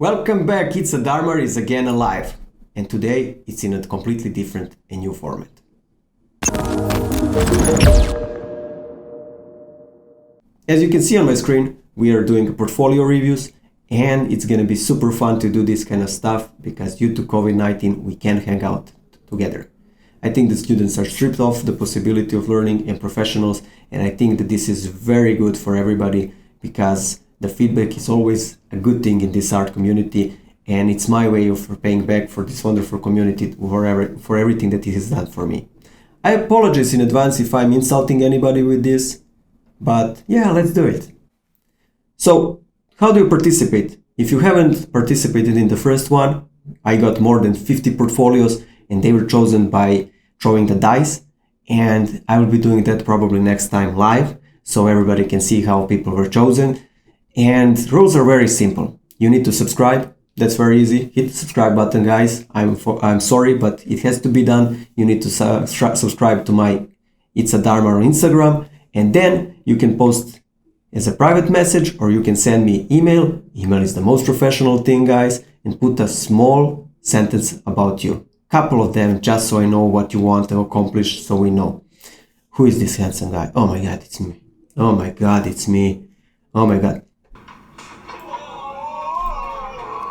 Welcome back, it's Darmar is again alive, and today it's in a completely different and new format. As you can see on my screen, we are doing portfolio reviews, and it's gonna be super fun to do this kind of stuff because due to COVID-19 we can't hang out together. I think the students are stripped of the possibility of learning and professionals, and I think that this is very good for everybody because the feedback is always a good thing in this art community, and it's my way of paying back for this wonderful community for everything that it has done for me. I apologize in advance if I'm insulting anybody with this, but yeah, let's do it. So, how do you participate? If you haven't participated in the first one, I got more than 50 portfolios and they were chosen by throwing the dice, and I will be doing that probably next time live so everybody can see how people were chosen. And rules are very simple. You need to subscribe. That's very easy. Hit the subscribe button, guys. I'm sorry, but it has to be done. You need to subscribe to my It's a Darmar on Instagram, and then you can post as a private message or you can send me email. Email is the most professional thing, guys, and put a small sentence about you. Couple of them, just so I know what you want to accomplish, so we know. Who is this handsome guy? Oh my God, it's me. Oh my God, it's me. Oh my God.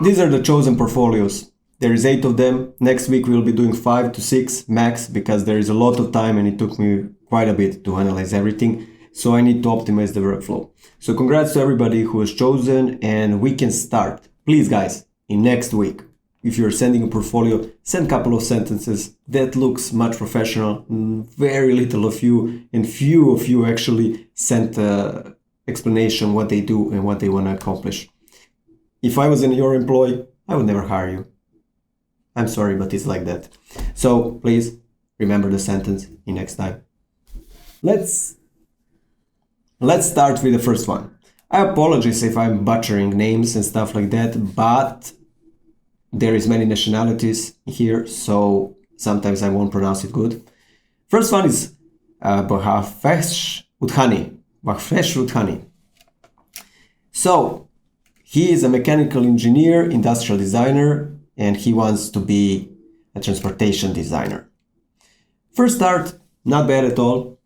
These are the chosen portfolios. There is 8 of them. Next week we'll be doing 5 to 6 max because there is a lot of time and it took me quite a bit to analyze everything. So I need to optimize the workflow. So congrats to everybody who has chosen, and we can start. Please guys, in next week, if you're sending a portfolio, send a couple of sentences. That looks much professional. Very little of you, and few of you actually sent an explanation what they do and what they want to accomplish. If I was in your employee, I would never hire you. I'm sorry, but it's like that. So please remember the sentence in next time. Let's start with the first one. I apologize if I'm butchering names and stuff like that, but there is many nationalities here, so sometimes I won't pronounce it good. First one is Bhavesh Udhani. Bhavesh Udhani. So, he is a mechanical engineer, industrial designer, and he wants to be a transportation designer. First art, not bad at all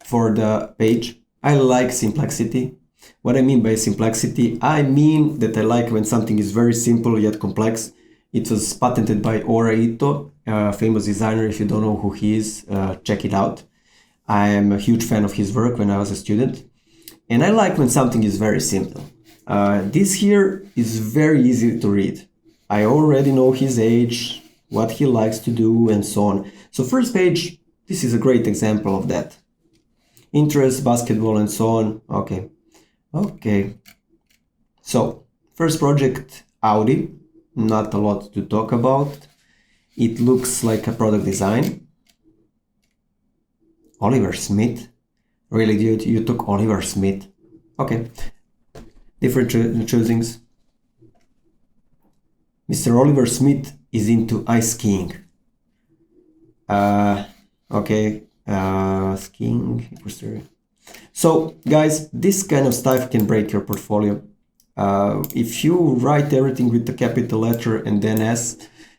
for the page. I like simplicity. What I mean by simplicity, I mean that I like when something is very simple yet complex. It was patented by Ora Ito, a famous designer. If you don't know who he is, check it out. I am a huge fan of his work when I was a student. And I like when something is very simple. This here is very easy to read. I already know his age, what he likes to do, and so on. So first page, this is a great example of that. Interest, basketball, and so on. Okay. So, first project, Audi. Not a lot to talk about. It looks like a product design. Oliver Smith. Really, dude, you took Oliver Smith. Okay. Different choosings. Mr. Oliver Smith is into ice skiing. Skiing. So, guys, this kind of stuff can break your portfolio. If you write everything with the capital letter and then S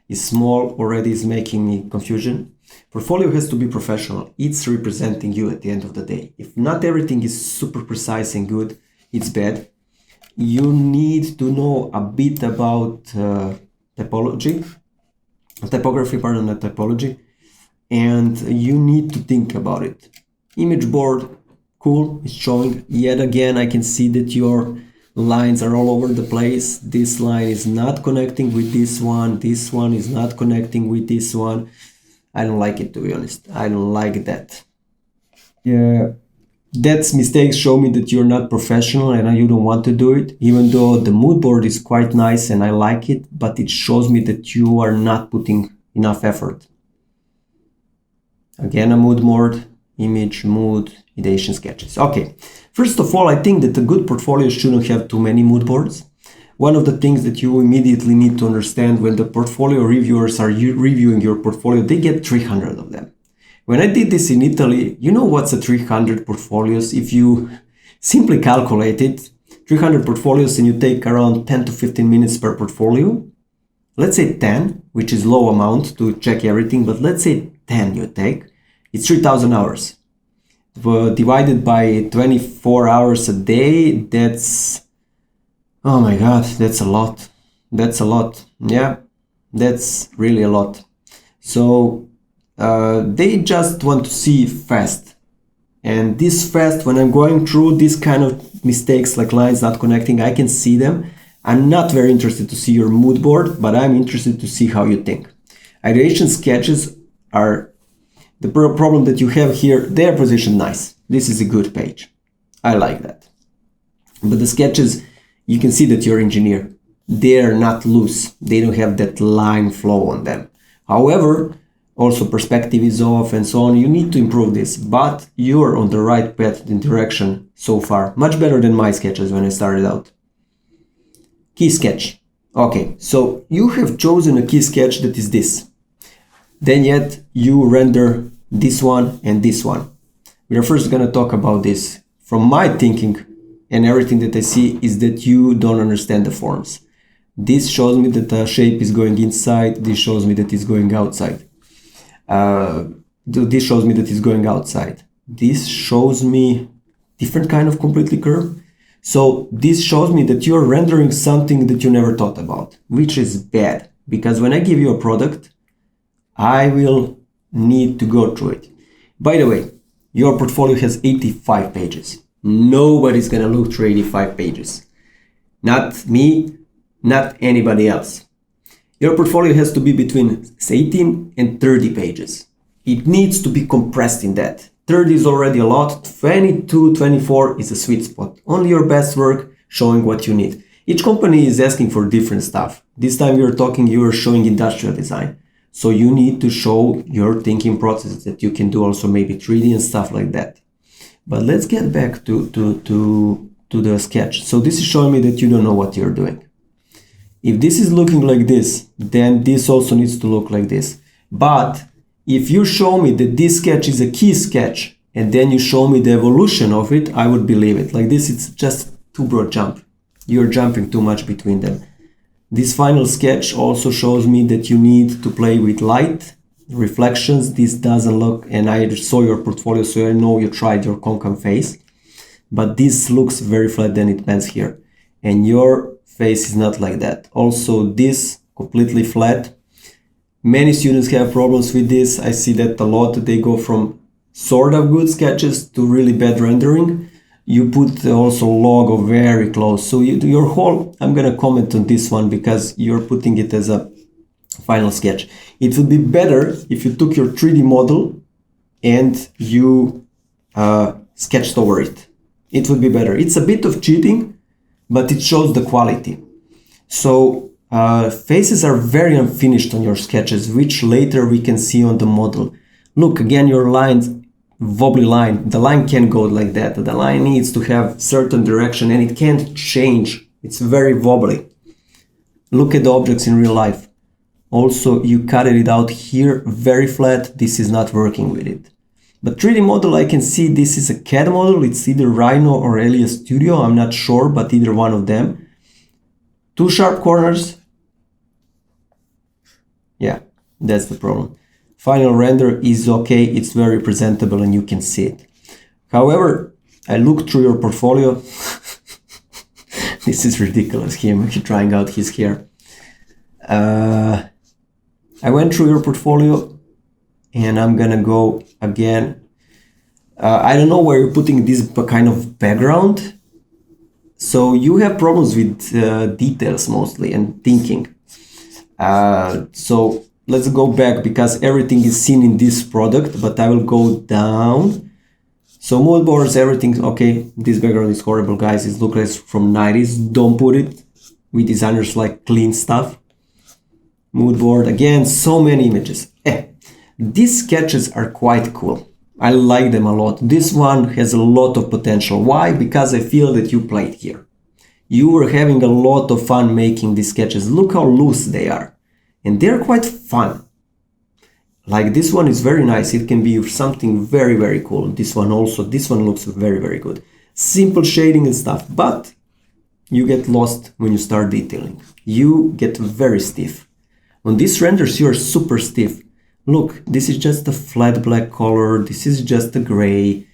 is small, already is making me confusion. Portfolio has to be professional. It's representing you at the end of the day. If not everything is super precise and good, it's bad. You need to know a bit about typography, and you need to think about it. Image board, cool, it's showing. Yet again, I can see that your lines are all over the place. This line is not connecting with this one is not connecting with this one. I don't like it, to be honest. I don't like that. Yeah, that's mistakes show me that you're not professional and you don't want to do it, even though the mood board is quite nice and I like it, but it shows me that you are not putting enough effort. Again, a mood board, image, mood, ideation sketches. Okay, first of all, I think that a good portfolio shouldn't have too many mood boards. One of the things that you immediately need to understand when the portfolio reviewers are reviewing your portfolio, they get 300 of them. When I did this in Italy, you know what's a 300 portfolios? If you simply calculate it, 300 portfolios and you take around 10 to 15 minutes per portfolio, let's say 10, which is low amount to check everything, but let's say 10 you take, it's 3,000 hours. Divided by 24 hours a day, that's, oh my God, that's a lot. That's a lot. Yeah, that's really a lot. So they just want to see fast. And this fast, when I'm going through this kind of mistakes like lines not connecting, I can see them. I'm not very interested to see your mood board, but I'm interested to see how you think. Ideation sketches are the problem that you have here. They are positioned nice. This is a good page. I like that. But the sketches, you can see that you're an engineer. They're not loose. They don't have that line flow on them. However, also perspective is off and so on. You need to improve this, but you're on the right path in direction so far. Much better than my sketches when I started out. Key sketch. Okay, so you have chosen a key sketch that is this. Then yet you render this one and this one. We are first going to talk about this. From my thinking and everything that I see is that you don't understand the forms. This shows me that the shape is going inside. This shows me that it's going outside. This shows me that it's going outside. This shows me different kind of completely curve. So this shows me that you're rendering something that you never thought about, which is bad, because when I give you a product, I will need to go through it. By the way, your portfolio has 85 pages. Nobody's gonna look through 85 pages. Not me, not anybody else. Your portfolio has to be between 18 and 30 pages. It needs to be compressed in that. 30 is already a lot. 22, 24 is a sweet spot. Only your best work showing what you need. Each company is asking for different stuff. This time you are showing industrial design. So you need to show your thinking process that you can do also maybe 3D and stuff like that. But let's get back to the sketch. So this is showing me that you don't know what you're doing. If this is looking like this, then this also needs to look like this. But if you show me that this sketch is a key sketch and then you show me the evolution of it, I would believe it. Like this, it's just too broad jump. You're jumping too much between them. This final sketch also shows me that you need to play with light, reflections. This doesn't look, and I saw your portfolio, so I know you tried your concave face, but this looks very flat, then it bends here. And your face is not like that. Also, this completely flat. Many students have problems with this. I see that a lot. They go from sort of good sketches to really bad rendering. You put also logo very close. So your whole, I'm going to comment on this one because you're putting it as a final sketch. It would be better if you took your 3D model and you sketched over it. It would be better. It's a bit of cheating, but it shows the quality. So faces are very unfinished on your sketches, which later we can see on the model. Look, again, your lines, wobbly line. The line can't go like that. The line needs to have certain direction and it can't change. It's very wobbly. Look at the objects in real life. Also, you cut it out here, very flat. This is not working with it. But 3D model, I can see this is a CAD model. It's either Rhino or Elias Studio. I'm not sure, but either one of them. Two sharp corners. Yeah, that's the problem. Final render is okay. It's very presentable and you can see it. However, I looked through your portfolio. This is ridiculous. Him trying out his hair. I went through your portfolio and I'm gonna go again. I don't know where you're putting this kind of background. So you have problems with details mostly and thinking. So let's go back because everything is seen in this product, but I will go down. So mood boards, everything, okay. This background is horrible, guys. It looks like from 90s. Don't put it. We designers like clean stuff. Mood board, again, so many images. These sketches are quite cool. I like them a lot. This one has a lot of potential. Why? Because I feel that you played here. You were having a lot of fun making these sketches. Look how loose they are. And they're quite fun. Like this one is very nice. It can be something very, very cool. This one also, this one looks very, very good. Simple shading and stuff. But you get lost when you start detailing. You get very stiff. On these renders, you are super stiff. Look, this is just a flat black color. This is just a gray.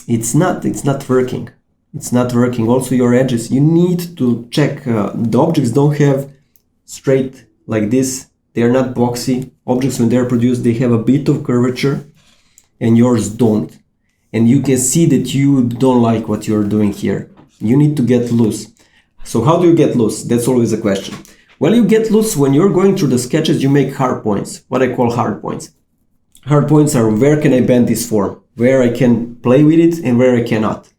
It's not working. It's not working. Also, your edges, you need to check. The objects don't have straight like this. They are not boxy. Objects, when they're produced, they have a bit of curvature, and yours don't. And you can see that you don't like what you're doing here. You need to get loose. So how do you get loose? That's always a question. Well, you get loose when you're going through the sketches, you make hard points, what I call hard points. Hard points are where can I bend this form, where I can play with it and where I cannot.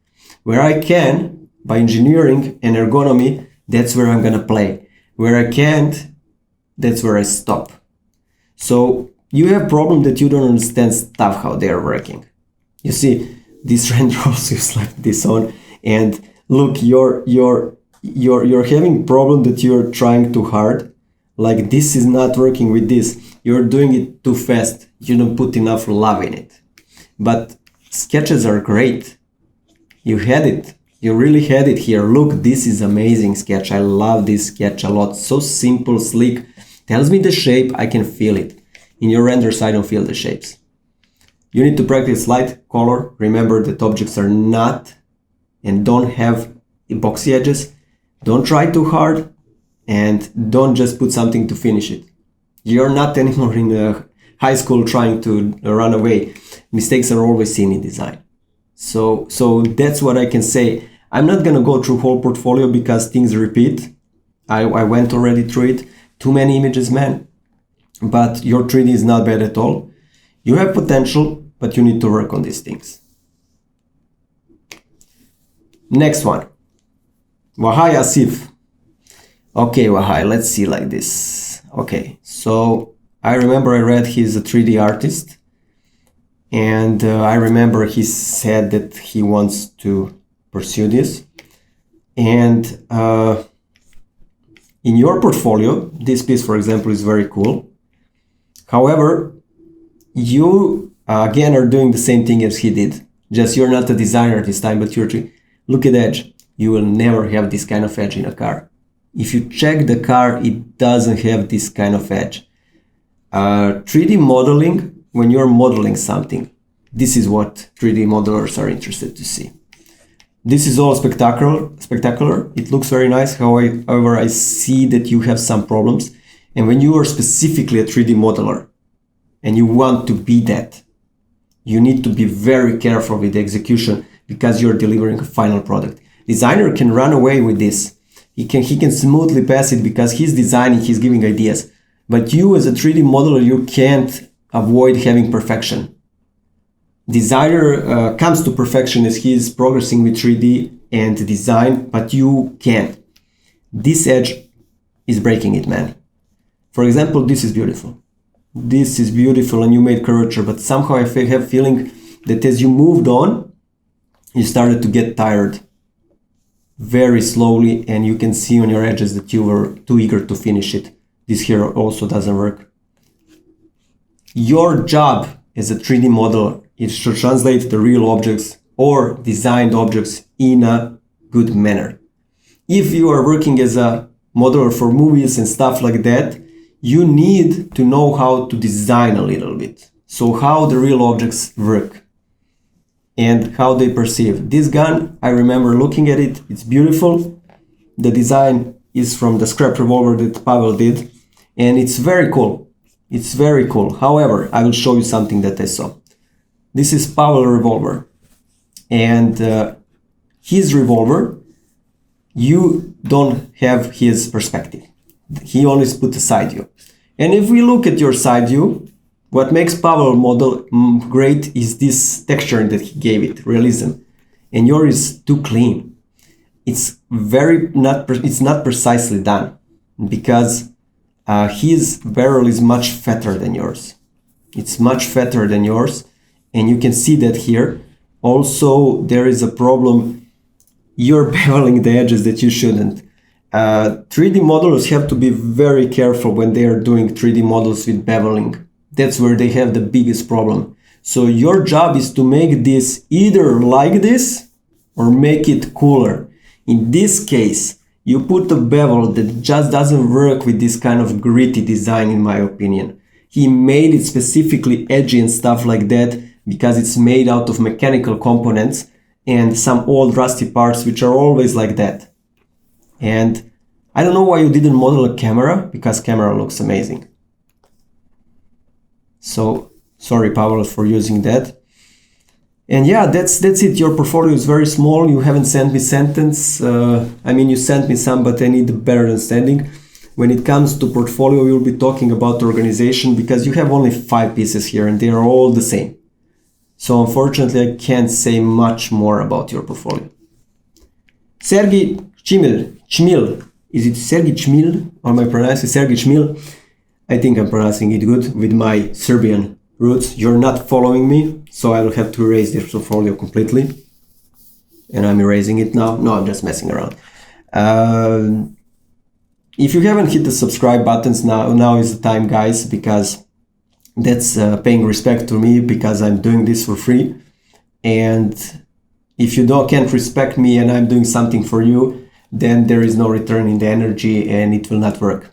Where I can, by engineering and ergonomy, that's where I'm gonna play. Where I can't, that's where I stop. So you have a problem that you don't understand stuff, how they are working. You see, this render also, you slap this on, and look, you're having problem that you're trying too hard. Like this is not working with this. You're doing it too fast. You don't put enough love in it. But sketches are great. You had it. You really had it here. Look, this is amazing sketch. I love this sketch a lot. So simple, sleek. Tells me the shape. I can feel it. In your renders, I don't feel the shapes. You need to practice light, color. Remember that objects are not and don't have epoxy edges. Don't try too hard and don't just put something to finish it. You're not anymore in high school trying to run away. Mistakes are always seen in design. So that's what I can say. I'm not gonna go through whole portfolio because things repeat. I went already through it. Too many images, man. But your 3D is not bad at all. You have potential, but you need to work on these things. Next one. Mahayasif. Okay, Wahhaj, let's see like this. Okay, so I remember I read he's a 3D artist, and I remember he said that he wants to pursue this. And in your portfolio, this piece, for example, is very cool. However, you again are doing the same thing as he did. Just you're not a designer this time, but you're look at the edge. You will never have this kind of edge in a car. If you check the car, it doesn't have this kind of edge. 3D modeling, when you're modeling something, this is what 3D modelers are interested to see. This is all spectacular. It looks very nice. However, I see that you have some problems. And when you are specifically a 3D modeler and you want to be that, you need to be very careful with the execution because you're delivering a final product. Designer can run away with this. He can smoothly pass it because he's designing, he's giving ideas. But you as a 3D modeler, you can't avoid having perfection. Designer comes to perfection as he's progressing with 3D and design, but you can't. This edge is breaking it, man. For example, this is beautiful. This is beautiful and you made curvature, but somehow I have feeling that as you moved on, you started to get tired very slowly, and you can see on your edges that you were too eager to finish it. This here also doesn't work. Your job as a 3D modeler is to translate the real objects or designed objects in a good manner. If you are working as a modeler for movies and stuff like that, you need to know how to design a little bit. So how the real objects work and how they perceive. This gun, I remember looking at it, it's beautiful. The design is from the scrap revolver that Pavel did, and it's very cool. It's very cool. However, I will show you something that I saw. This is Pavel revolver, and his revolver, you don't have his perspective. He always put a side view. And if we look at your side view, what makes Pavel model great is this texture that he gave it, realism. And yours is too clean. It's not precisely done because his barrel is much fatter than yours. It's much fatter than yours, and you can see that here. Also, there is a problem. You're beveling the edges that you shouldn't. 3D modelers have to be very careful when they are doing 3D models with beveling. That's where they have the biggest problem. So your job is to make this either like this or make it cooler. In this case, you put a bevel that just doesn't work with this kind of gritty design, in my opinion. He made it specifically edgy and stuff like that because it's made out of mechanical components and some old rusty parts which are always like that. And I don't know why you didn't model a camera, because camera looks amazing. So sorry, Pavel, for using that. And yeah, that's it. Your portfolio is very small. You haven't sent me sentence. You sent me some, but I need a better understanding. When it comes to portfolio, we'll be talking about organization because you have only 5 pieces here and they are all the same. So unfortunately, I can't say much more about your portfolio. Sergii Chmyl. Is it Sergii Chmyl? Or am I pronouncing Sergii Chmyl? I think I'm pronouncing it good with my Serbian roots. You're not following me, so I will have to erase this portfolio completely. And I'm erasing it now. No, I'm just messing around. If you haven't hit the subscribe buttons, now is the time, guys, because that's paying respect to me because I'm doing this for free. And if you can't respect me and I'm doing something for you, then there is no return in the energy and it will not work.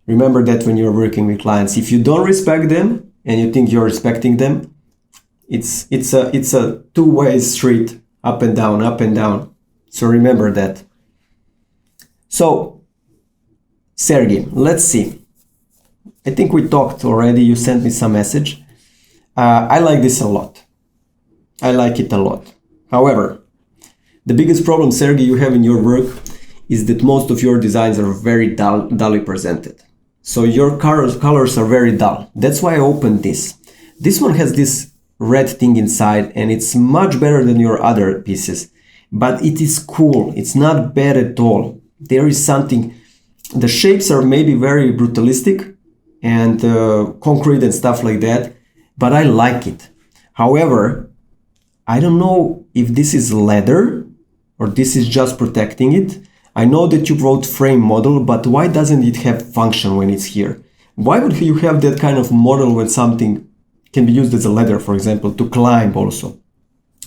Remember that when you're working with clients. If you don't respect them and you think you're respecting them, it's a two-way street, up and down, up and down. So remember that. So, Sergei, let's see. I think we talked already. You sent me some message. I like this a lot. I like it a lot. However, the biggest problem, Sergei, you have in your work is that most of your designs are very dully presented. So your colors are very dull. That's why I opened this. This one has this red thing inside and it's much better than your other pieces. But it is cool. It's not bad at all. There is something. The shapes are maybe very brutalistic and concrete and stuff like that. But I like it. However, I don't know if this is leather or this is just protecting it. I know that you wrote frame model, but why doesn't it have function when it's here? Why would you have that kind of model when something can be used as a ladder, for example, to climb also?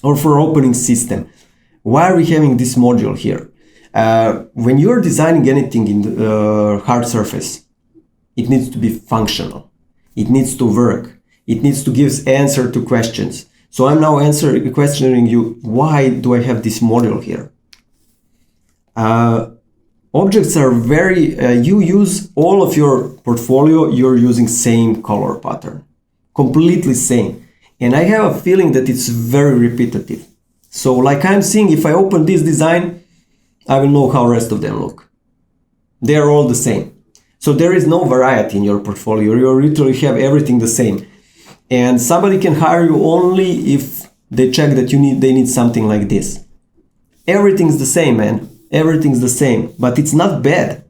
Or for opening system? Why are we having this module here? When you're designing anything in the hard surface, it needs to be functional. It needs to work. It needs to give answer to questions. So I'm now questioning you, why do I have this module here? Objects are very, you use all of your portfolio, you're using same color pattern, completely same. And I have a feeling that it's very repetitive. So like I'm seeing, if I open this design, I will know how the rest of them look. They are all the same. So there is no variety in your portfolio. You literally have everything the same. And somebody can hire you only if they check that they need something like this. Everything's the same, man. Everything's the same, but it's not bad.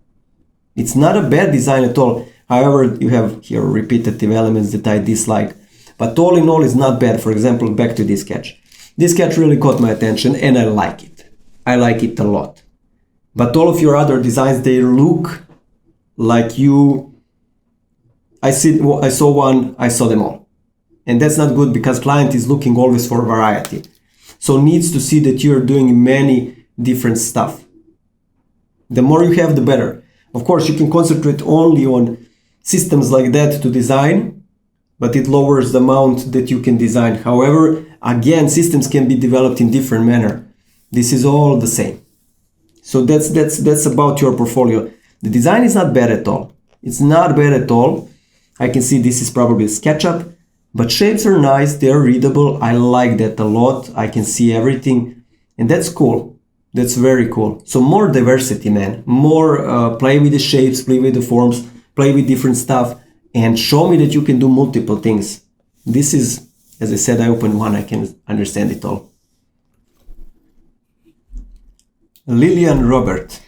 It's not a bad design at all. However, you have here repetitive elements that I dislike. But all in all, it's not bad. For example, back to this sketch. This sketch really caught my attention and I like it. I like it a lot. But all of your other designs, they look like I saw one, I saw them all. And that's not good because client is looking always for variety. So needs to see that you're doing many different stuff. The more you have, the better. Of course, you can concentrate only on systems like that to design, but it lowers the amount that you can design. However, again, systems can be developed in different manner. This is all the same. So that's about your portfolio. The design is not bad at all. It's not bad at all. I can see this is probably a SketchUp, but shapes are nice. They're readable. I like that a lot. I can see everything, and that's cool. That's very cool. So more diversity, man. More play with the shapes, play with the forms, play with different stuff, and show me that you can do multiple things. This is, as I said, I opened one, I can understand it all. Lilian ROBERT.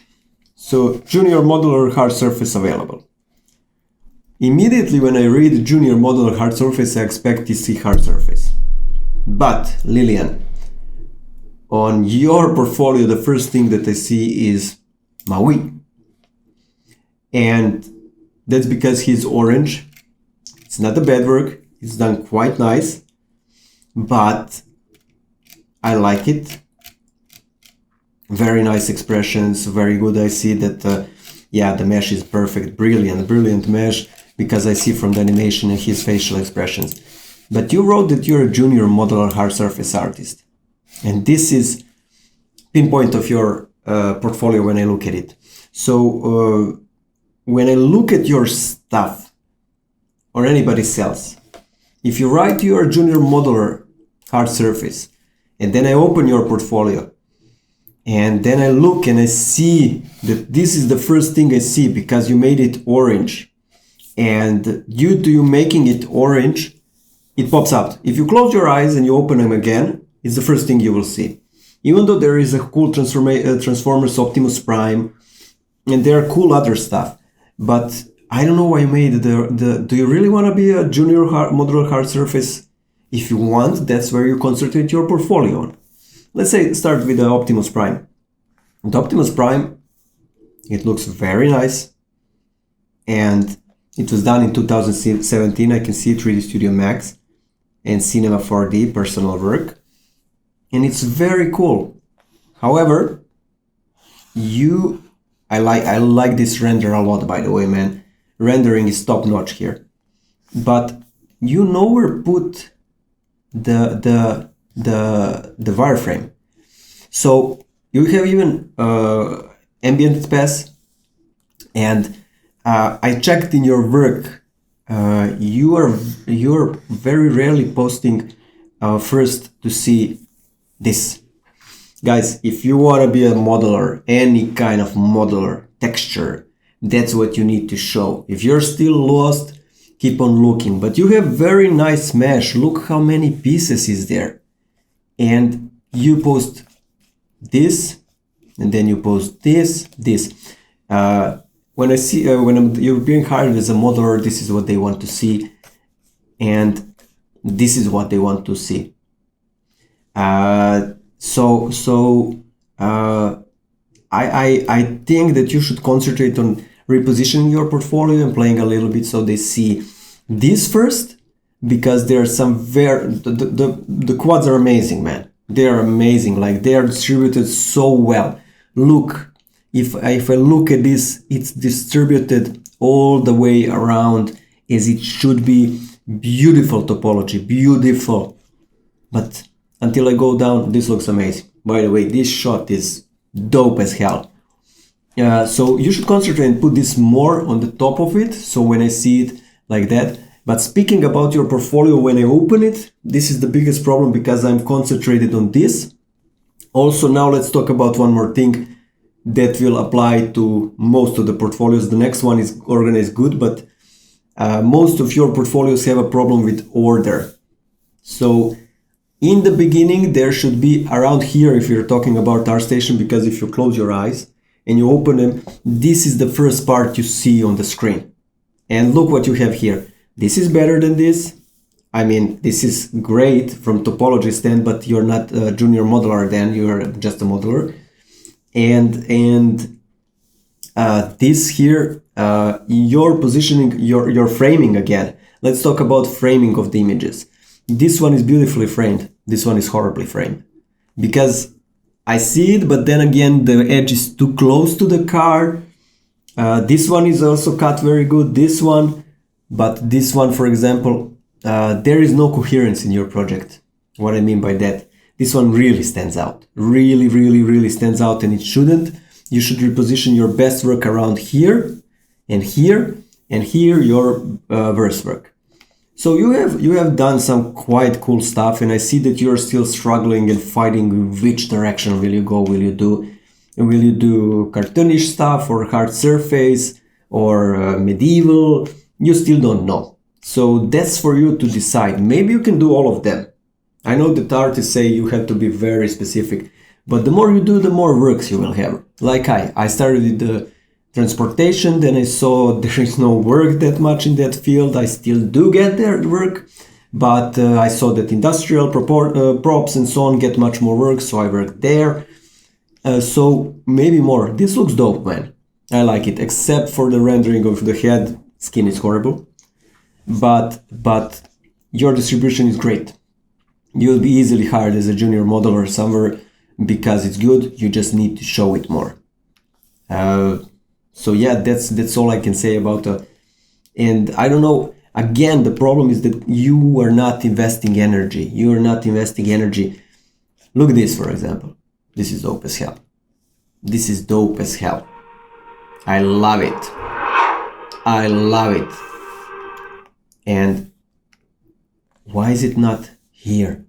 So junior modular hard surface available. Immediately when I read junior modular hard surface, I expect to see hard surface. But Lillian, on your portfolio, the first thing that I see is Maui. And that's because he's orange. It's not a bad work. It's done quite nice. But I like it. Very nice expressions, very good. I see that, yeah, the mesh is perfect, brilliant mesh, because I see from the animation and his facial expressions. But you wrote that you're a junior modeler hard surface artist. And this is pinpoint of your portfolio when I look at it. So when I look at your stuff, or anybody else, if you write you're a junior modeler hard surface, and then I open your portfolio, and then I look and I see that this is the first thing I see, because you made it orange. And due to you making it orange, it pops out. If you close your eyes and you open them again, it's the first thing you will see. Even though there is a cool Transformers Optimus Prime, and there are cool other stuff, but I don't know why you made do you really want to be a junior modular hard surface? If you want, that's where you concentrate your portfolio on. Let's say start with the Optimus Prime. The Optimus Prime, it looks very nice, and it was done in 2017. I can see 3D Studio Max and Cinema 4D personal work, and it's very cool. However, I like this render a lot, by the way, man. Rendering is top notch here, but you nowhere put the wireframe. So you have even ambient pass, and I checked in your work. You're very rarely posting first to see this. Guys, if you want to be a modeler, any kind of modeler, texture, that's what you need to show. If you're still lost, keep on looking. But you have very nice mesh. Look how many pieces is there. And you post this, and then you post this. When I see you're being hired as a modeler, this is what they want to see, and this is what they want to see. I think that you should concentrate on repositioning your portfolio and playing a little bit so they see this first, because there are some the quads are amazing, man. They are amazing. Like, they are distributed so well. Look, if I look at this, it's distributed all the way around as it should be. Beautiful topology, beautiful. But until I go down, this looks amazing. By the way, this shot is dope as hell. So you should concentrate and put this more on the top of it, so when I see it like that. But speaking about your portfolio, when I open it, this is the biggest problem, because I'm concentrated on this. Also, now let's talk about one more thing that will apply to most of the portfolios. The next one is organized good, but most of your portfolios have a problem with order. So in the beginning, there should be around here, if you're talking about ArtStation, because if you close your eyes and you open them, this is the first part you see on the screen. And look what you have here. This is better than this. I mean, this is great from topology stand, but you're not a junior modeler then, you're just a modeler. And this here, your positioning, your framing again. Let's talk about framing of the images. This one is beautifully framed. This one is horribly framed, because I see it, but then again, the edge is too close to the car. This one is also cut very good, this one, but this one, for example, there is no coherence in your project. What I mean by that, this one really stands out, really stands out, and it shouldn't. You should reposition your best work around here, and here, and here, your verse work. So you have done some quite cool stuff, and I see that you're still struggling and fighting which direction will you go. Will you do cartoonish stuff, or hard surface, or medieval? You still don't know. So that's for you to decide. Maybe you can do all of them. I know that artists say you have to be very specific, but the more you do, the more works you will have. Like I started with the transportation, then I saw there is no work that much in that field. I still do get there work, but I saw that industrial props and so on get much more work, so I worked there. So maybe more. This looks dope, man. I like it, except for the rendering of the head. Skin is horrible, but your distribution is great. You'll be easily hired as a junior modeler somewhere. because it's good. You just need to show it more. So yeah, that's all I can say about and I don't know, again, the problem is that you are not investing energy. You are not investing energy. Look at this, for example. This is dope as hell. This is dope as hell. I love it. I love it. And why is it not here?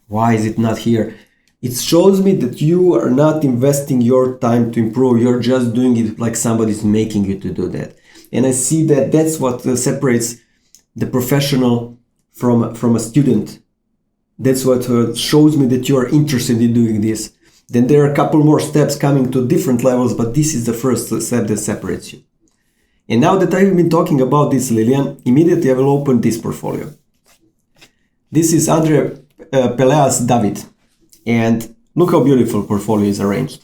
Why is it not here? It shows me that you are not investing your time to improve. You're just doing it like somebody's making you to do that. And I see that that's what separates the professional from a student. That's what shows me that you are interested in doing this. Then there are a couple more steps coming to different levels, but this is the first step that separates you. And now that I've been talking about this, Lillian, immediately I will open this portfolio. This is Andrea, Pelaes, David. And look how beautiful portfolio is arranged.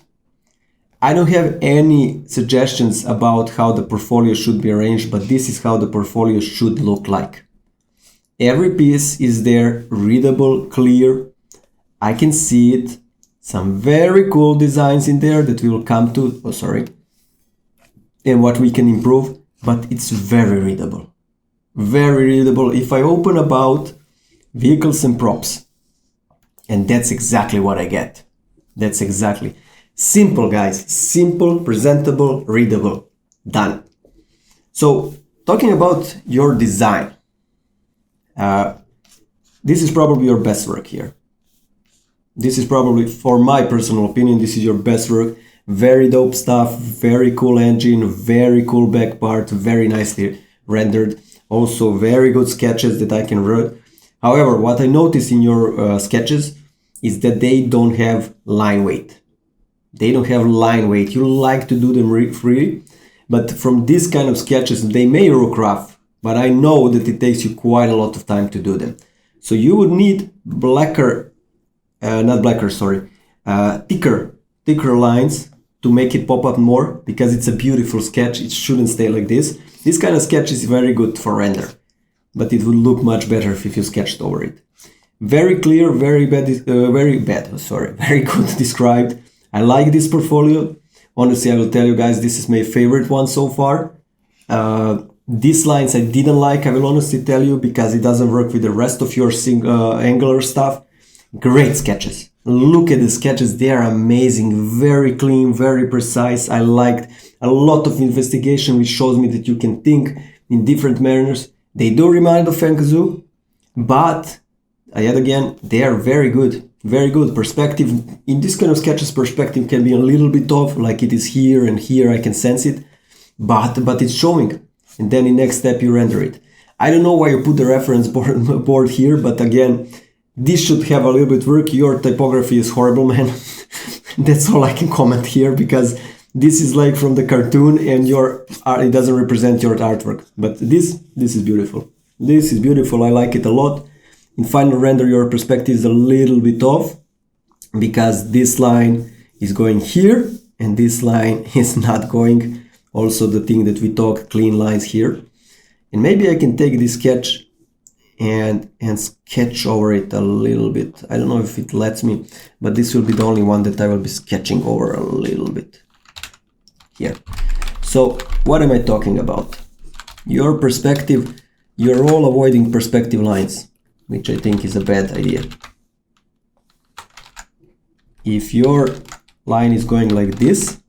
I don't have any suggestions about how the portfolio should be arranged, but this is how the portfolio should look like. Every piece is there, readable, clear. I can see it. Some very cool designs in there that we will come to. Oh, sorry. And what we can improve, but it's very readable. Very readable. If I open about vehicles and props, and that's exactly what I get. That's exactly. Simple, guys. Simple, presentable, readable. Done. So, talking about your design. This is probably your best work here. This is probably, for my personal opinion, this is your best work. Very dope stuff, very cool engine, very cool back part, very nicely rendered. Also very good sketches that I can read. However, what I notice in your sketches is that they don't have line weight. They don't have line weight. You like to do them freely, but from these kind of sketches, they may look rough, but I know that it takes you quite a lot of time to do them. So you would need thicker lines to make it pop up more, because it's a beautiful sketch. It shouldn't stay like this. This kind of sketch is very good for render, but it would look much better if you sketched over it. Very clear, very good described. I like this portfolio. Honestly, I will tell you guys, this is my favorite one so far. These lines I didn't like, I will honestly tell you, because it doesn't work with the rest of your angular stuff. Great sketches. Look at the sketches, they are amazing, very clean, very precise. I liked a lot of investigation, which shows me that you can think in different manners. They do remind of Fengzhu, but yet again, they are very good. Very good perspective. In this kind of sketches, perspective can be a little bit off, like it is here and here, I can sense it, but it's showing. And then in next step, you render it. I don't know why you put the reference board here, but again, this should have a little bit work. Your typography is horrible, man. That's all I can comment here, because this is like from the cartoon and your art, it doesn't represent your artwork. But this is beautiful. This is beautiful. I like it a lot. In final render, your perspective is a little bit off, because this line is going here and this line is not going. Also the thing that we talk, clean lines here. And maybe I can take this sketch and sketch over it a little bit. I don't know if it lets me, but this will be the only one that I will be sketching over a little bit here. So what am I talking about? Your perspective, you're all avoiding perspective lines, which I think is a bad idea. If your line is going like this,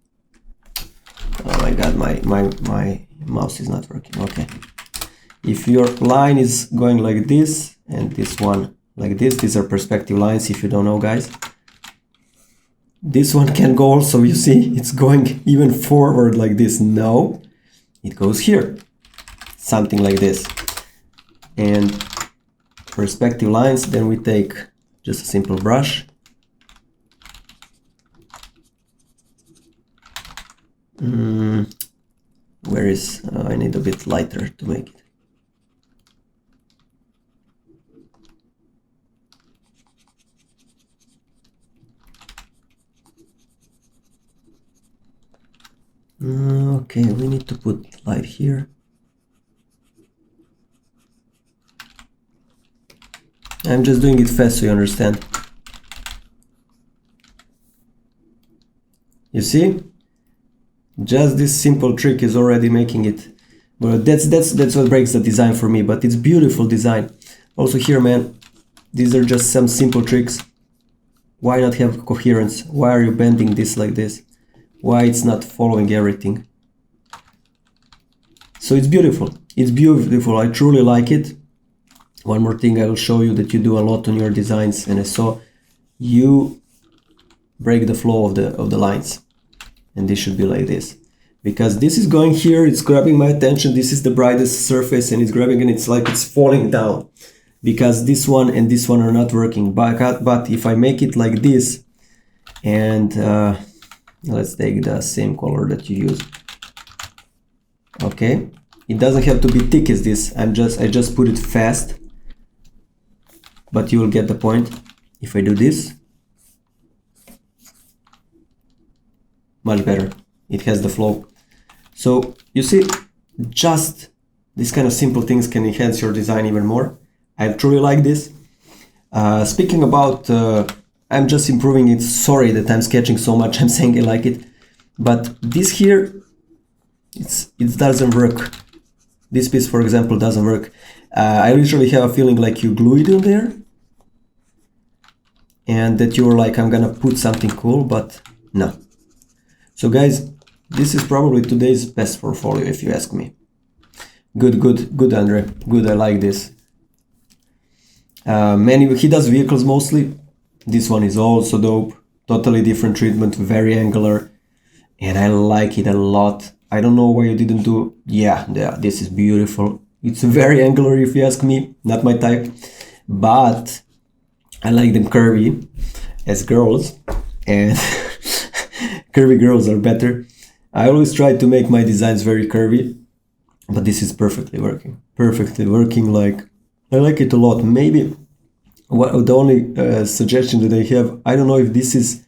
oh my god, my mouse is not working. Okay. If your line is going like this and this one like this, these are perspective lines, if you don't know, guys. This one can go also, you see, it's going even forward like this. No, it goes here, something like this. And perspective lines, then we take just a simple brush. Where is, I need a bit lighter to make it. Okay, we need to put light here. I'm just doing it fast so you understand. You see? Just this simple trick is already making it. Well, that's what breaks the design for me, but it's beautiful design. Also here, man, these are just some simple tricks. Why not have coherence? Why are you bending this like this? Why it's not following everything? So it's beautiful. It's beautiful. I truly like it. One more thing I will show you that you do a lot on your designs, and I saw you break the flow of the lines. And this should be like this. Because this is going here, it's grabbing my attention, this is the brightest surface, and it's grabbing and it's like it's falling down. Because this one and this one are not working. But if I make it like this, and let's take the same color that you use. Okay, it doesn't have to be thick as this. I just put it fast, but you will get the point. If I do this, much better. It has the flow. So you see, just these kind of simple things can enhance your design even more. I truly like this. Speaking about, I'm just improving it. Sorry that I'm sketching so much. I'm saying I like it, but this here, it doesn't work. This piece, for example, doesn't work. I literally have a feeling like you glue it in there, and that you're like, I'm gonna put something cool, but no. So guys, this is probably today's best portfolio, if you ask me. Good, Andrea. Good, I like this. He does vehicles mostly. This one is also dope. Totally different treatment, very angular, and I like it a lot. I don't know why you didn't do. Yeah, this is beautiful. It's very angular, if you ask me. Not my type, but I like them curvy as girls, and curvy girls are better. I always try to make my designs very curvy, but this is perfectly working. Perfectly working, like, I like it a lot. Maybe the only suggestion that I have, I don't know if this is...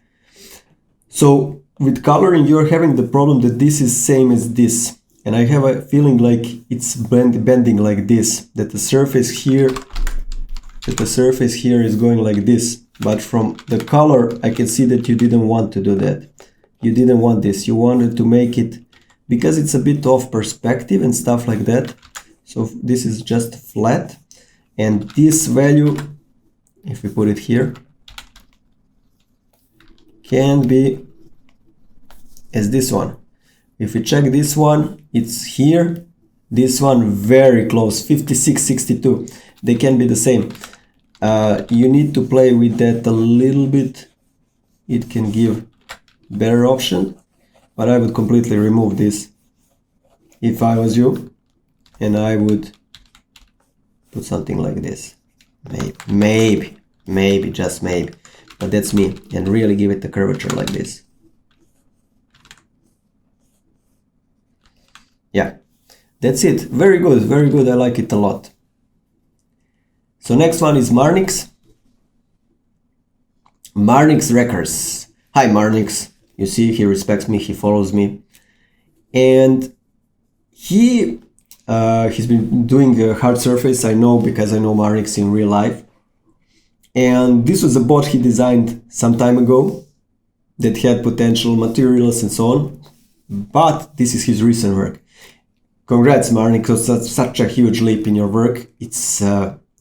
So with coloring, you're having the problem that this is same as this. And I have a feeling like it's bending like this, that the surface here is going like this. But from the color, I can see that you didn't want to do that. You didn't want this. You wanted to make it, because it's a bit off perspective and stuff like that. So this is just flat. And this value, if we put it here, can be as this one. If we check this one, it's here. This one very close, 56, 62. They can be the same. You need to play with that a little bit. It can give better option, but I would completely remove this if I was you, and I would put something like this. Maybe, just maybe, but that's me, and really give it the curvature like this. Yeah, that's it. Very good, I like it a lot. So next one is Marnix Rekkers. Hi Marnix. You see, he respects me, he follows me, and he's been doing a hard surface. I know, because I know Marnix in real life, and this was a bot he designed some time ago that had potential materials and so on, but this is his recent work. Congrats Marnix, that's such a huge leap in your work. It's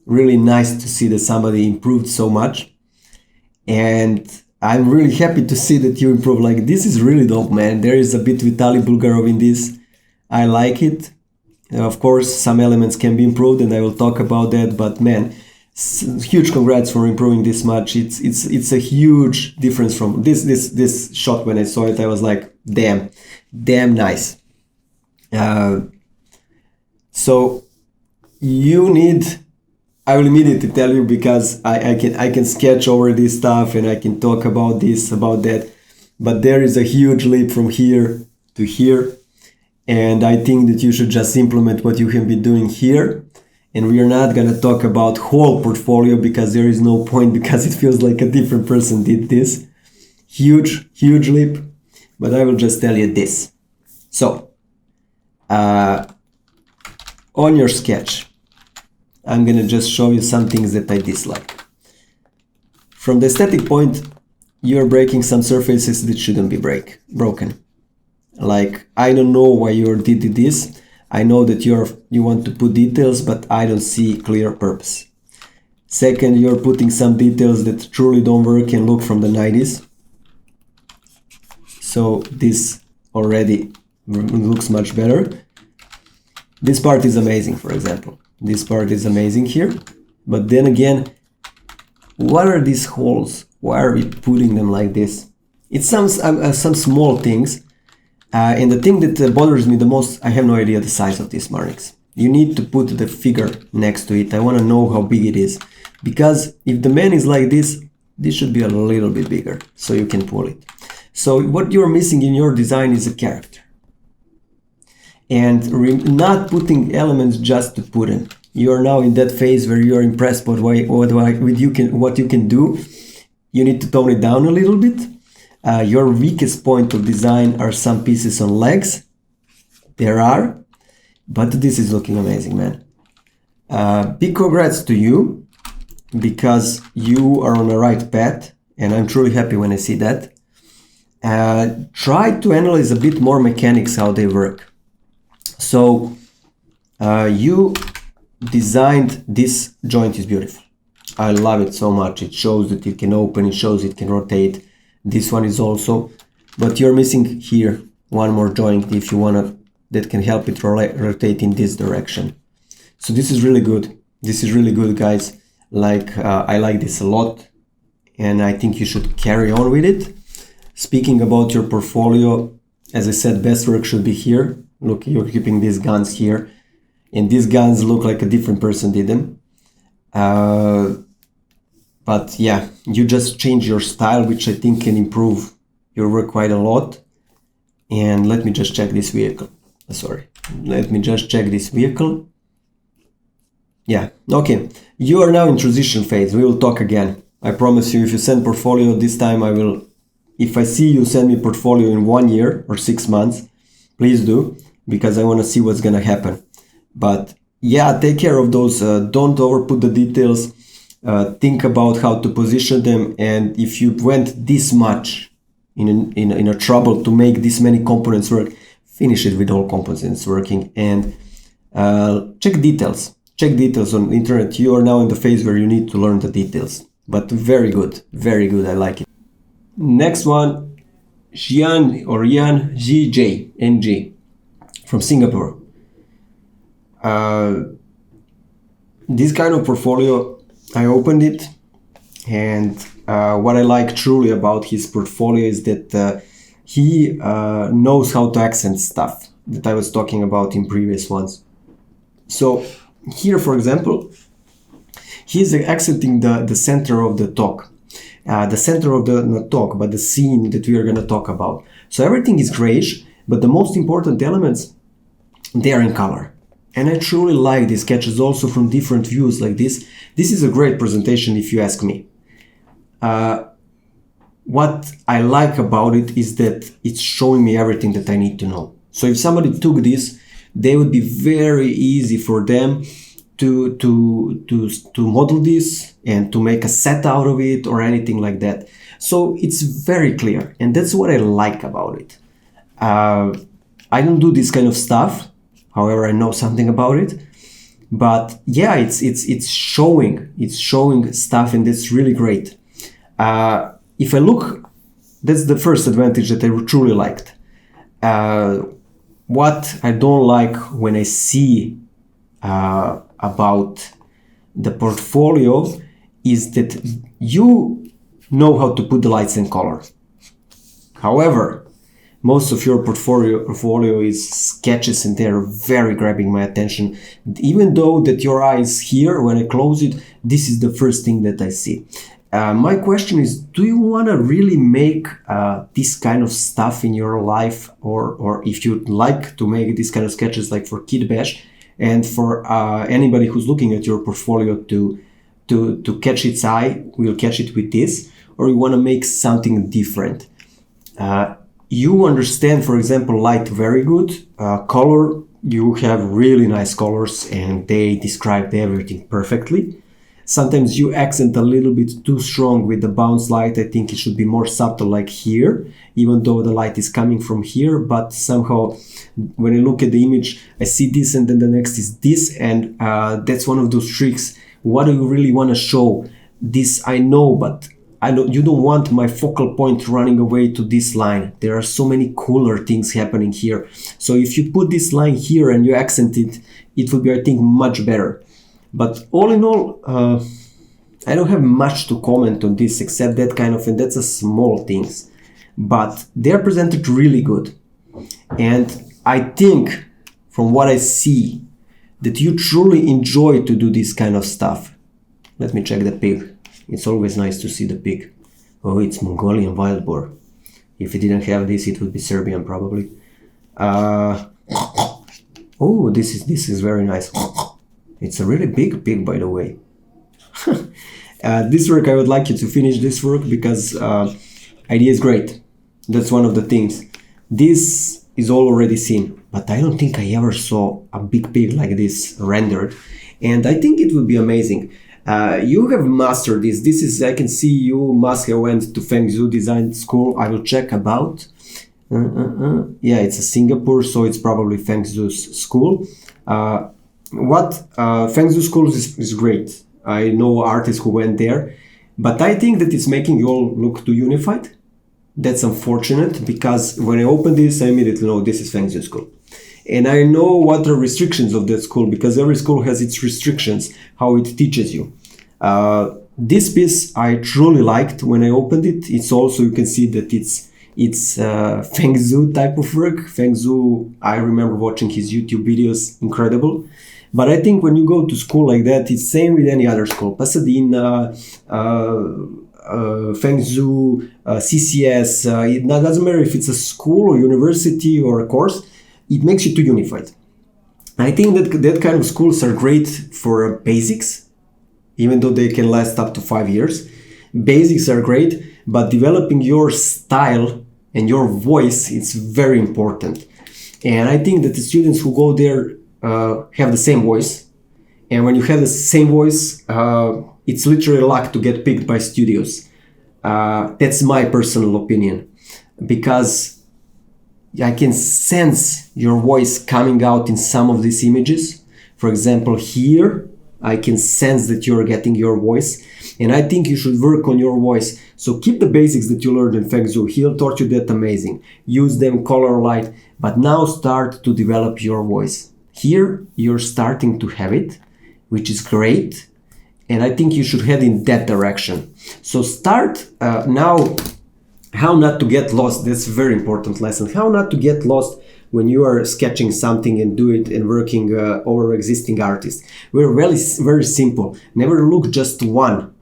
really nice to see that somebody improved so much, and I'm really happy to see that you improve. Like, this is really dope, man. There is a bit Vitaly Bulgarov in this. I like it. Of course, some elements can be improved, and I will talk about that. But man, huge congrats for improving this much. It's a huge difference from this shot. When I saw it, I was like, damn nice. So you need. I will immediately tell you, because I can sketch over this stuff and I can talk about this, about that, but there is a huge leap from here to here, and I think that you should just implement what you have been doing here, and we are not gonna talk about whole portfolio, because there is no point, because it feels like a different person did this. Huge leap, but I will just tell you this. So, on your sketch, I'm gonna just show you some things that I dislike. From the aesthetic point, you're breaking some surfaces that shouldn't be broken. Like, I don't know why you did this. I know that you want to put details, but I don't see clear purpose. Second, you're putting some details that truly don't work and look from the 90s. So this already looks much better. This part is amazing, for example. This part is amazing here. But then again, what are these holes? Why are we putting them like this? It's some small things. And the thing that bothers me the most, I have no idea the size of this Marnix. You need to put the figure next to it. I want to know how big it is. Because if the man is like this should be a little bit bigger, so you can pull it. So what you're missing in your design is a character. And not putting elements just to put them. You are now in that phase where you are impressed with what you can do. You need to tone it down a little bit. Your weakest point of design are some pieces on legs. There are. But this is looking amazing, man. Big congrats to you, because you are on the right path, and I'm truly happy when I see that. Try to analyze a bit more mechanics, how they work. So you designed this joint is beautiful. I love it so much. It shows that it can open, it shows it can rotate. This one is also, but you're missing here one more joint if you wanna, that can help it rotate in this direction. So this is really good. This is really good, guys. Like, I like this a lot, and I think you should carry on with it. Speaking about your portfolio, as I said, best work should be here. Look, you're keeping these guns here, and these guns look like a different person did them. But yeah, you just change your style, which I think can improve your work quite a lot. And let me just check this vehicle. Sorry, let me just check this vehicle. Yeah, okay. You are now in transition phase. We will talk again. I promise you, if you send portfolio this time, I will. If I see you send me portfolio in 1 year or 6 months, please do, because I want to see what's gonna happen. But yeah, take care of those. Don't overput the details. Think about how to position them, and if you went this much in a trouble to make this many components work, finish it with all components working, and check details. Check details on the internet. You are now in the phase where you need to learn the details. But very good, I like it. Next one, Xi'an or Jian Zhi NG from Singapore. This kind of portfolio, I opened it, and what I like truly about his portfolio is that he knows how to accent stuff that I was talking about in previous ones. So here, for example, he's accenting the center of the talk. The center of the, not talk, but the scene that we are going to talk about. So everything is grayish, but the most important elements, they are in color. And I truly like these sketches also from different views like this. This is a great presentation if you ask me. What I like about it is that it's showing me everything that I need to know. So if somebody took this, they would be very easy for them to model this and to make a set out of it or anything like that. So it's very clear, and that's what I like about it. I don't do this kind of stuff, however I know something about it, but yeah, it's showing stuff, and that's really great. If I look, that's the first advantage that I truly liked. What I don't like when I see about the portfolio is that you know how to put the lights and color. However, most of your portfolio is sketches, and they're very grabbing my attention. Even though that your eye is here, when I close it, this is the first thing that I see. My question is, do you want to really make this kind of stuff in your life, or if you'd like to make this kind of sketches like for Kid Bash, and for anybody who's looking at your portfolio to catch its eye, we'll catch it with this, or you want to make something different. You understand, for example, light very good, color, you have really nice colors and they describe everything perfectly. Sometimes you accent a little bit too strong with the bounce light. I think it should be more subtle, like here, even though the light is coming from here, but somehow when I look at the image, I see this and then the next is this, and that's one of those tricks. What do you really want to show? This I know, but you don't want my focal point running away to this line. There are so many cooler things happening here. So if you put this line here and you accent it, it will be, I think, much better. But all in all, I don't have much to comment on this except that kind of, and that's a small things. But they are presented really good. And I think, from what I see, that you truly enjoy to do this kind of stuff. Let me check the pig. It's always nice to see the pig. Oh, it's Mongolian wild boar. If it didn't have this, it would be Serbian probably. Oh, this is very nice. It's a really big pig, by the way. This work, I would like you to finish this work because idea is great. That's one of the things. This is all already seen, but I don't think I ever saw a big pig like this rendered. And I think it would be amazing. You have mastered this. This is, I can see you must have went to Feng Shui design school. I will check about. Yeah, it's a Singapore, so it's probably Feng Shui school. Feng Shui school is great. I know artists who went there, but I think that it's making you all look too unified. That's unfortunate because when I open this, I immediately know this is Feng Shui school. And I know what are restrictions of that school because every school has its restrictions, how it teaches you. This piece I truly liked when I opened it. It's also, you can see that it's Feng Shui type of work. Feng Shui, I remember watching his YouTube videos, incredible. But I think when you go to school like that, it's same with any other school. Pasadena, Feng Shui, CCS, it doesn't matter if it's a school or university or a course, it makes you too unified. I think that kind of schools are great for basics, even though they can last up to 5 years. Basics are great, but developing your style and your voice is very important. And I think that the students who go there have the same voice. And when you have the same voice, it's literally luck to get picked by studios. That's my personal opinion, because I can sense your voice coming out in some of these images. For example, here, I can sense that you're getting your voice, and I think you should work on your voice. So keep the basics that you learned in Feng Shui. He'll taught you that amazing. Use them, color, light, but now start to develop your voice. Here, you're starting to have it, which is great, and I think you should head in that direction. So start now. How not to get lost, that's a very important lesson. How not to get lost when you are sketching something and do it and working over existing artists. We're very simple. Never look just one,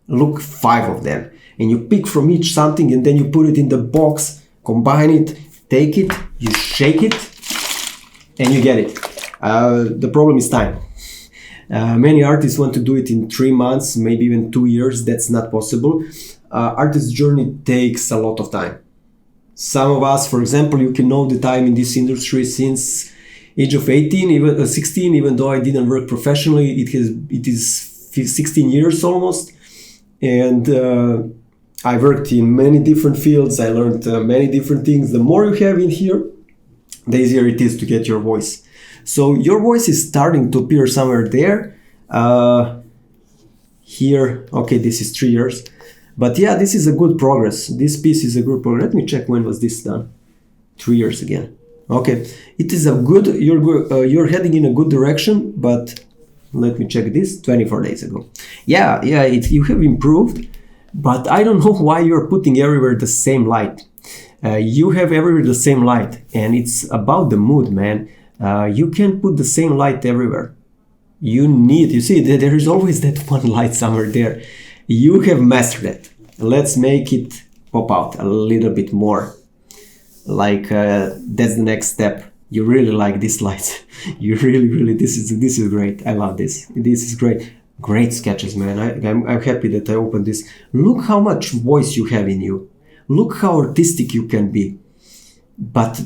look 5 of them. And you pick from each something and then you put it in the box, combine it, take it, you shake it, and you get it. The problem is time. Many artists want to do it in 3 months, maybe even 2 years. That's not possible. Artist's journey takes a lot of time. Some of us, for example, you can know the time in this industry since age of 18, even 16, even though I didn't work professionally, it is 16 years almost. And I worked in many different fields. I learned many different things. The more you have in here, the easier it is to get your voice. So your voice is starting to appear somewhere there. Here, okay, this is 3 years. But yeah, this is a good progress. This piece is a good progress. Let me check when was this done. 3 years again. Okay, it is a good, you're heading in a good direction, but let me check this, 24 days ago. Yeah, you have improved, but I don't know why you're putting everywhere the same light. You have everywhere the same light, and it's about the mood, man. You can't put the same light everywhere. You see, there is always that one light somewhere there. You have mastered it. Let's make it pop out a little bit more. Like that's the next step. You really like this light. You really, this is great. I love this. This is great. Great sketches, man. I'm happy that I opened this. Look how much voice you have in you. Look how artistic you can be. But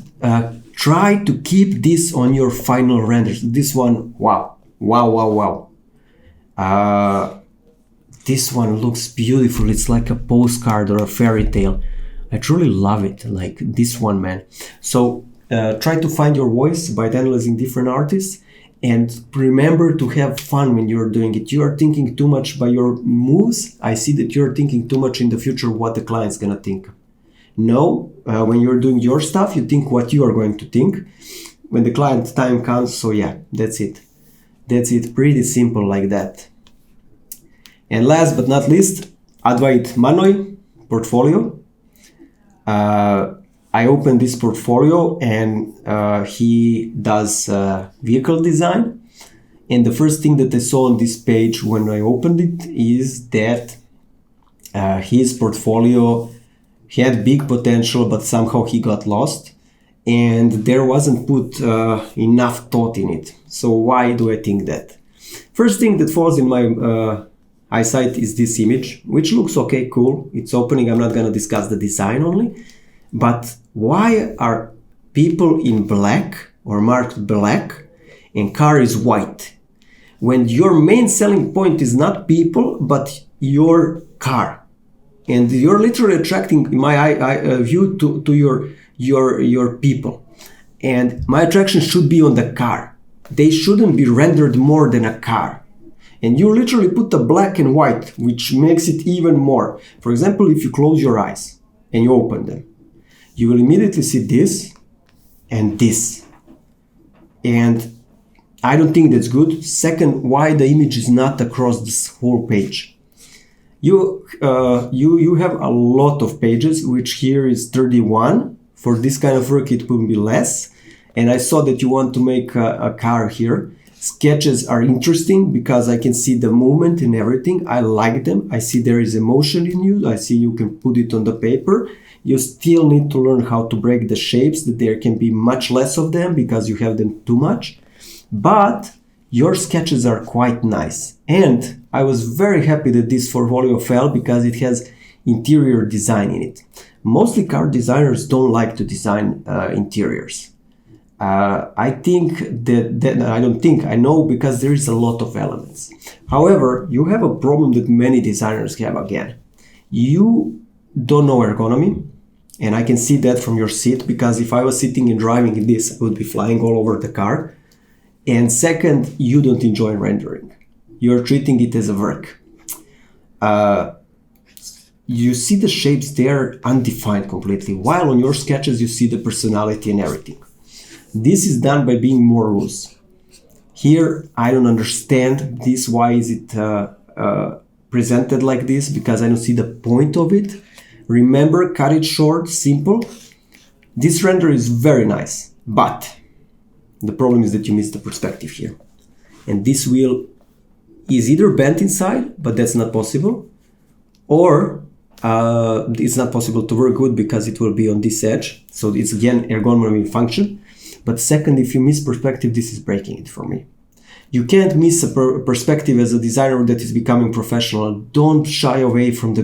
try to keep this on your final renders. This one, wow. This one looks beautiful. It's like a postcard or a fairy tale. I truly love it, like this one, man. So try to find your voice by analyzing different artists, and remember to have fun when you're doing it. You are thinking too much by your moves. I see that you're thinking too much in the future what the client's gonna think. No, when you're doing your stuff, you think what you are going to think when the client time comes. So yeah, that's it. That's it, pretty simple like that. And last but not least, Adwait Manoj portfolio. I opened this portfolio, and he does vehicle design. And the first thing that I saw on this page when I opened it is that his portfolio had big potential, but somehow he got lost, and there wasn't put enough thought in it. So why do I think that? First thing that falls in my eyesight is this image, which looks okay, cool. It's opening. I'm not gonna discuss the design only, but why are people in black or marked black and car is white? When your main selling point is not people, but your car. And you're literally attracting, in my view, to your people. And my attraction should be on the car. They shouldn't be rendered more than a car. And you literally put the black and white, which makes it even more. For example, if you close your eyes and you open them, you will immediately see this and this. And I don't think that's good. Second, why the image is not across this whole page? You have a lot of pages, which here is 31. For this kind of work, it will be less. And I saw that you want to make a car here. Sketches are interesting because I can see the movement and everything. I like them. I see there is emotion in you. I see you can put it on the paper. You still need to learn how to break the shapes, that there can be much less of them because you have them too much. But your sketches are quite nice. And I was very happy that this portfolio fell because it has interior design in it. Mostly car designers don't like to design interiors. I know because there is a lot of elements. However, you have a problem that many designers have again. You don't know ergonomy, and I can see that from your seat, because if I was sitting and driving in this, I would be flying all over the car. And second, you don't enjoy rendering. You're treating it as a work. You see the shapes there undefined completely, while on your sketches you see the personality and everything. This is done by being more loose. Here, I don't understand this. Why is it presented like this? Because I don't see the point of it. Remember, cut it short, simple. This render is very nice, but the problem is that you miss the perspective here. And this wheel is either bent inside, but that's not possible, or it's not possible to work with because it will be on this edge. So it's again ergonomy function. But second, if you miss perspective, this is breaking it for me. You can't miss a perspective as a designer that is becoming professional. Don't shy away from the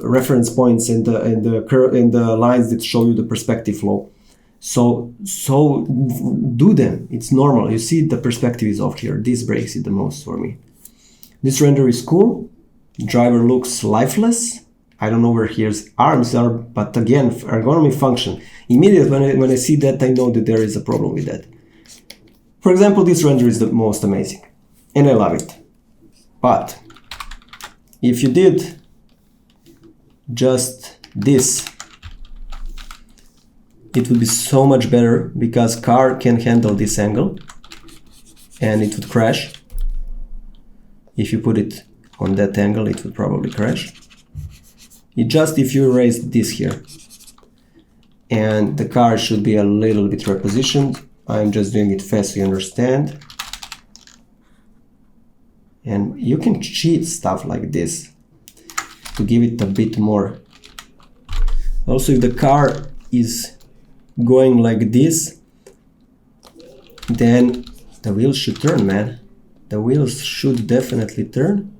reference points and the lines that show you the perspective flow. So do them. It's normal. You see the perspective is off here. This breaks it the most for me. This render is cool. The driver looks lifeless. I don't know where his arms are, but again, ergonomy function. Immediately when I see that, I know that there is a problem with that. For example, this render is the most amazing, and I love it. But if you did just this, it would be so much better, because car can handle this angle and it would crash. If you put it on that angle, it would probably crash. It just, if you raise this here, and the car should be a little bit repositioned. I'm just doing it fast so you understand. And you can cheat stuff like this to give it a bit more. Also, if the car is going like this, then the wheels should turn, man. The wheels should definitely turn.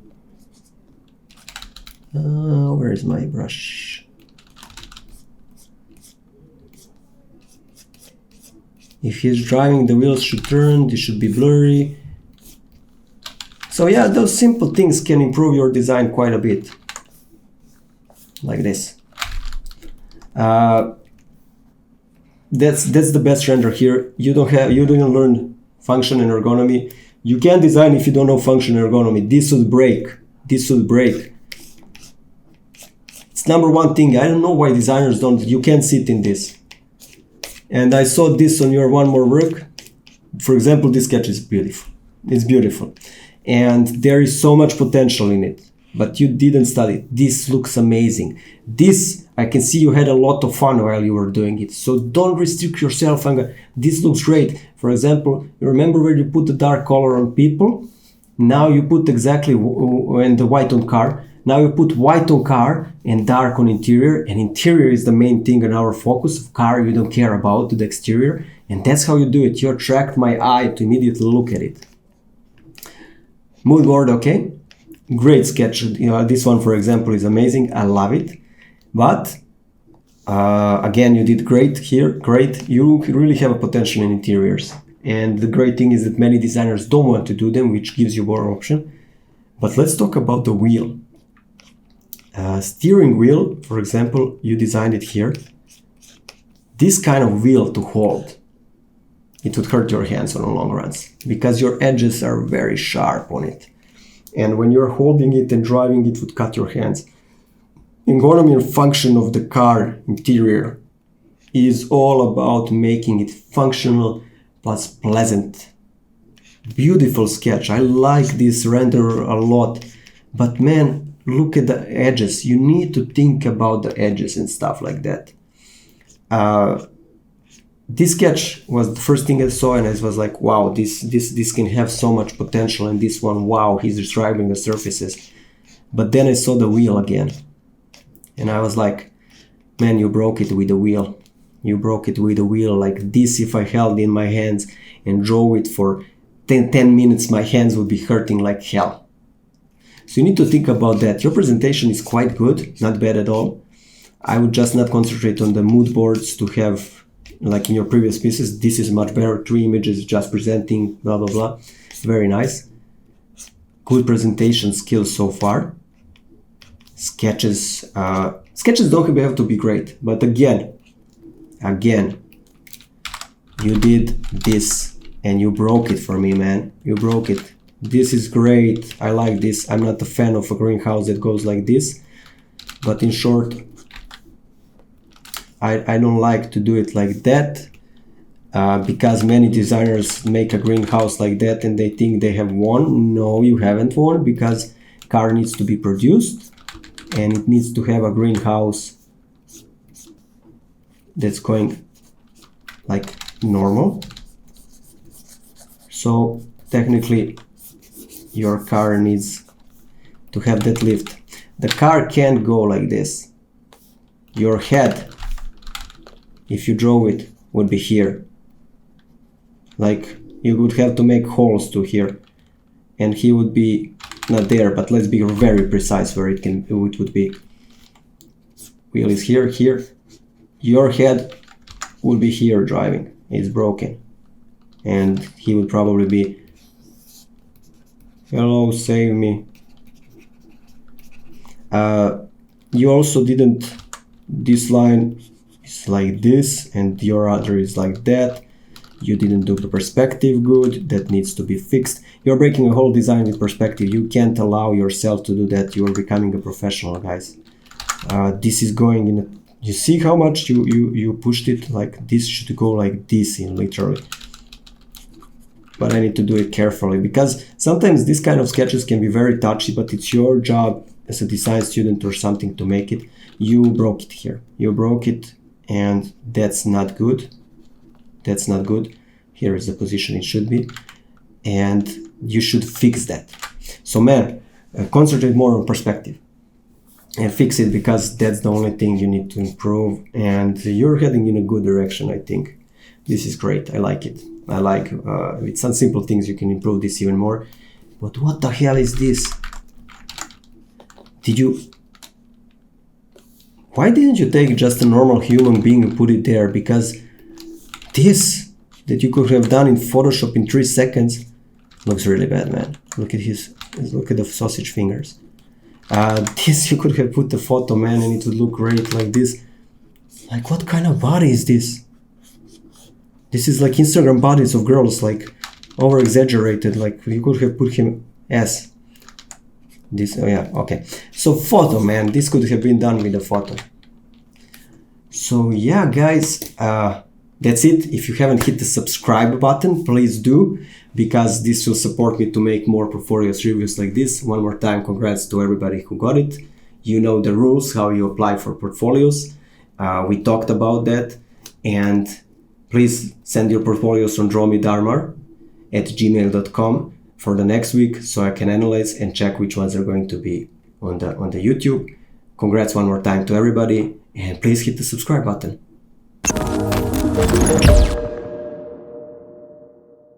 Where is my brush? If he's driving, the wheels should turn, this should be blurry. So yeah, those simple things can improve your design quite a bit. Like this. That's the best render here. You didn't learn function and ergonomy. You can't design if you don't know function and ergonomy. This would break. This would break. It's number one thing. I don't know why designers don't. You can't sit in this. And I saw this on your one more work. For example, this sketch is beautiful. It's beautiful. And there is so much potential in it. But you didn't study. This looks amazing. This, I can see you had a lot of fun while you were doing it. So don't restrict yourself. This looks great. For example, you remember where you put the dark color on people? Now you put exactly and the white on car. Now you put white on car and dark on interior. And interior is the main thing in our focus. Of car you don't care about the exterior. And that's how you do it. You attract my eye to immediately look at it. Mood board, okay. Great sketch. This one, for example, is amazing. I love it. But again, you did great here. Great. You really have a potential in interiors. And the great thing is that many designers don't want to do them, which gives you more option. But let's talk about the wheel. Steering wheel, for example, you designed it here. This kind of wheel to hold, it would hurt your hands on the long runs because your edges are very sharp on it. And when you're holding it and driving, it would cut your hands. Ergonomy and function of the car interior is all about making it functional plus pleasant. Beautiful sketch. I like this render a lot. But man, look at the edges. You need to think about the edges and stuff like that. This sketch was the first thing I saw and I was like, wow, this can have so much potential. And this one, wow, he's describing the surfaces. But then I saw the wheel again. And I was like, man, you broke it with the wheel. You broke it with the wheel. Like this, if I held in my hands and draw it for 10 minutes, my hands would be hurting like hell. So you need to think about that. Your presentation is quite good, not bad at all. I would just not concentrate on the mood boards to have, like in your previous pieces, this is much better. 3 images just presenting, blah, blah, blah. Very nice. Good presentation skills so far. Sketches don't have to be great, but again, you did this and you broke it for me, man. You broke it. This is great. I like this. I'm not a fan of a greenhouse that goes like this, but in short, I don't like to do it like that because many designers make a greenhouse like that and they think they have won. No, you haven't won because car needs to be produced and it needs to have a greenhouse that's going like normal. So technically your car needs to have that lift. The car can't go like this. Your head, if you draw it, would be here. Like you would have to make holes to here and he would be not there, but let's be very precise where it would be. Wheel is here, here. Your head would be here driving. It's broken. And he would probably be, hello, save me. You also didn't, this line is like this and your other is like that. You didn't do the perspective good. That needs to be fixed. You're breaking a whole design with perspective. You can't allow yourself to do that. You are becoming a professional, guys. This is going in a, you see how much you pushed it? Like this should go like this in literally. But I need to do it carefully because sometimes this kind of sketches can be very touchy, but it's your job as a design student or something to make it. You broke it here. You broke it and that's not good. That's not good. Here is the position it should be. And you should fix that. So man, concentrate more on perspective and fix it because that's the only thing you need to improve. And you're heading in a good direction, I think. This is great. I like it. I like with some simple things you can improve this even more. But what the hell is this? Why didn't you take just a normal human being and put it there? Because this that you could have done in Photoshop in 3 seconds looks really bad, man. Look at look at the sausage fingers. This you could have put the photo, man, and it would look great like this. Like, what kind of body is this? This is like Instagram bodies of girls, like over exaggerated. Like, you could have put him as this. Oh yeah, okay. So photo, man, this could have been done with a photo. So yeah, guys, that's it. If you haven't hit the subscribe button, please do, because this will support me to make more portfolios reviews like this. One more time, congrats to everybody who got it. You know the rules, how you apply for portfolios. We talked about that. And please send your portfolios on drawmedarmar@gmail.com for the next week, so I can analyze and check which ones are going to be on the YouTube. Congrats one more time to everybody, and please hit the subscribe button.